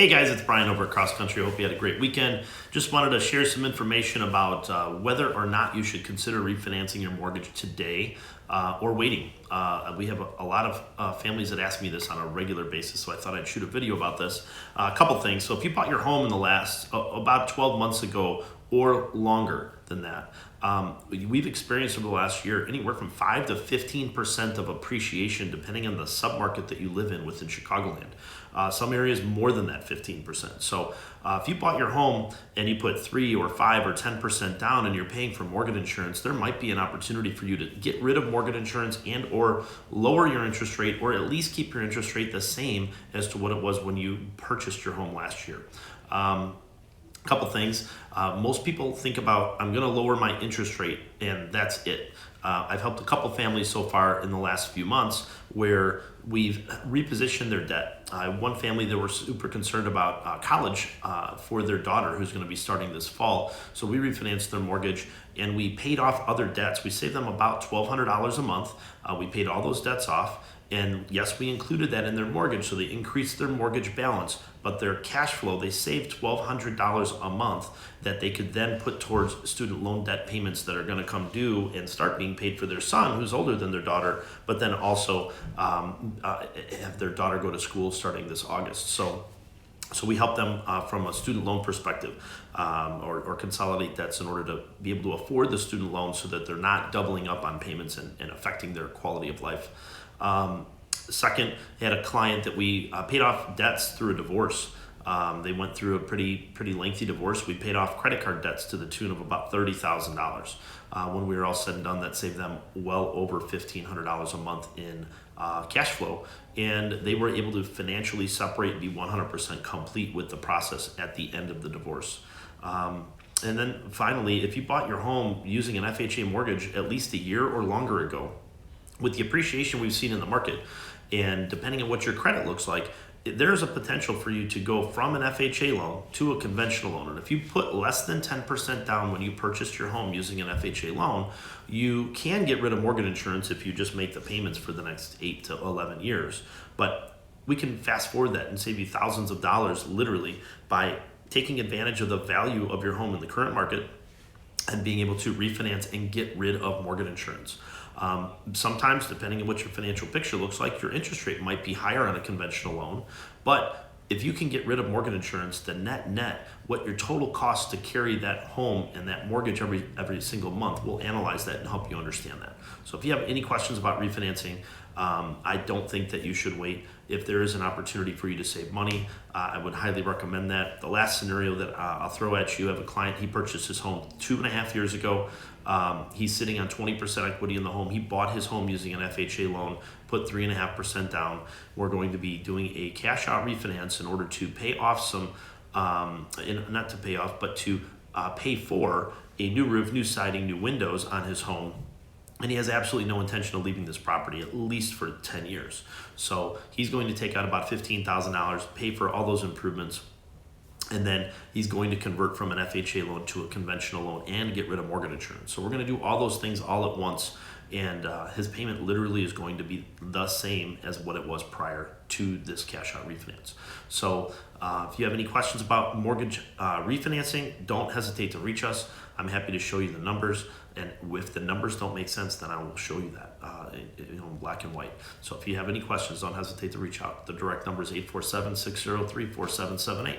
Hey guys, it's Bryan over at Cross Country. I hope you had a great weekend. Just wanted to share some information about whether or not you should consider refinancing your mortgage today or waiting. We have a lot of families that ask me this on a regular basis, so I thought I'd shoot a video about this. A couple things. So if you bought your home in the last about 12 months ago or longer than that, we've experienced over the last year anywhere from 5 to 15% of appreciation depending on the submarket that you live in within Chicagoland. Some areas more than that 15%. So if you bought your home and you put 3 or 5 or 10% down and you're paying for mortgage insurance, there might be an opportunity for you to get rid of mortgage insurance and or lower your interest rate, or at least keep your interest rate the same as to what it was when you purchased your home last year. Couple things. Most people think about, I'm going to lower my interest rate and that's it. I've helped a couple families so far in the last few months where we've repositioned their debt. One family, they were super concerned about college for their daughter who's going to be starting this fall. So we refinanced their mortgage and we paid off other debts. We saved them about $1,200 a month. We paid all those debts off. And yes, we included that in their mortgage, so they increased their mortgage balance, but their cash flow, they saved $1,200 a month that they could then put towards student loan debt payments that are going to come due and start being paid for their son, who's older than their daughter, but then also have their daughter go to school starting this August. So we help them from a student loan perspective or consolidate debts in order to be able to afford the student loan so that they're not doubling up on payments and affecting their quality of life. Second, I had a client that we paid off debts through a divorce. They went through a pretty lengthy divorce. We paid off credit card debts to the tune of about $30,000. When we were all said and done, that saved them well over $1,500 a month in cash flow. And they were able to financially separate and be 100% complete with the process at the end of the divorce. And then finally, if you bought your home using an FHA mortgage at least a year or longer ago, with the appreciation we've seen in the market, and depending on what your credit looks like, there's a potential for you to go from an FHA loan to a conventional loan. And if you put less than 10% down when you purchased your home using an FHA loan, you can get rid of mortgage insurance if you just make the payments for the next 8 to 11 years. But we can fast forward that and save you thousands of dollars literally by taking advantage of the value of your home in the current market and being able to refinance and get rid of mortgage insurance. Sometimes, depending on what your financial picture looks like, your interest rate might be higher on a conventional loan, but if you can get rid of mortgage insurance, the net, what your total cost to carry that home and that mortgage every single month, we'll analyze that and help you understand that. So if you have any questions about refinancing, I don't think that you should wait. If there is an opportunity for you to save money, I would highly recommend that. The last scenario that I'll throw at you, I have a client, he purchased his home 2.5 years ago. He's sitting on 20% equity in the home. He bought his home using an FHA loan, put 3.5% down. We're going to be doing a cash out refinance in order to pay off some, not to pay off, but to pay for a new roof, new siding, new windows on his home. And he has absolutely no intention of leaving this property, at least for 10 years. So he's going to take out about $15,000, pay for all those improvements, and then he's going to convert from an FHA loan to a conventional loan and get rid of mortgage insurance. So we're going to do all those things all at once, and his payment literally is going to be the same as what it was prior to this cash out refinance. So if you have any questions about mortgage refinancing, don't hesitate to reach us. I'm happy to show you the numbers, and if the numbers don't make sense, then I will show you that in black and white. So if you have any questions, don't hesitate to reach out. The direct number is 847-603-4778.